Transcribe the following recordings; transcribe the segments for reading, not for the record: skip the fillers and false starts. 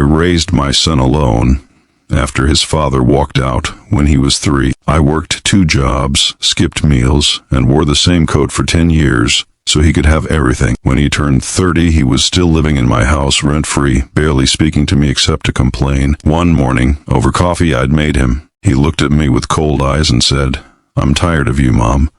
raised my son alone after his father walked out when he was 3. I worked 2 jobs, skipped meals, and wore the same coat for 10 years so he could have everything. When he turned 30, he was still living in my house rent-free, barely speaking to me except to complain. One morning, over coffee I'd made him, he looked at me with cold eyes and said, "I'm tired of you, Mom.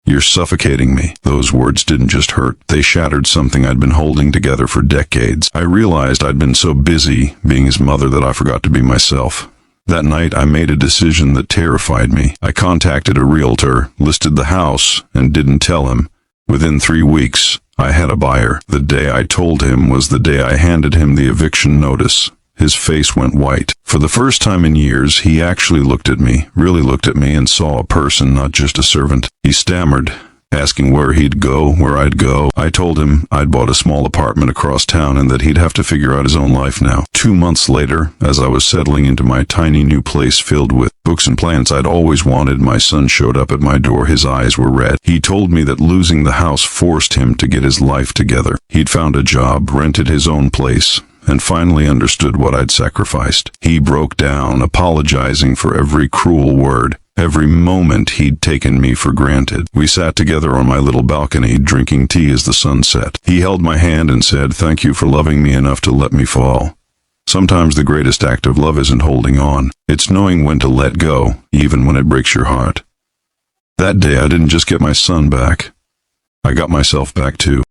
You're suffocating me." Those words didn't just hurt, they shattered something I'd been holding together for decades. I realized I'd been so busy being his mother that I forgot to be myself. That night, I made a decision that terrified me. I contacted a realtor, listed the house, and didn't tell him. Within 3 weeks, I had a buyer. The day I told him was the day I handed him the eviction notice. His face went white. For the first time in years, he actually looked at me, really looked at me, and saw a person, not just a servant. He stammered, asking where he'd go, where I'd go. I told him I'd bought a small apartment across town and that he'd have to figure out his own life now. 2 months later, as I was settling into my tiny new place filled with books and plants I'd always wanted, my son showed up at my door. His eyes were red. He told me that losing the house forced him to get his life together. He'd found a job, rented his own place, and finally understood what I'd sacrificed. He broke down, apologizing for every cruel word, every moment he'd taken me for granted. We sat together on my little balcony, drinking tea as the sun set. He held my hand and said, "Thank you for loving me enough to let me fall. Sometimes the greatest act of love isn't holding on. It's knowing when to let go, even when it breaks your heart." That day, I didn't just get my son back. I got myself back too.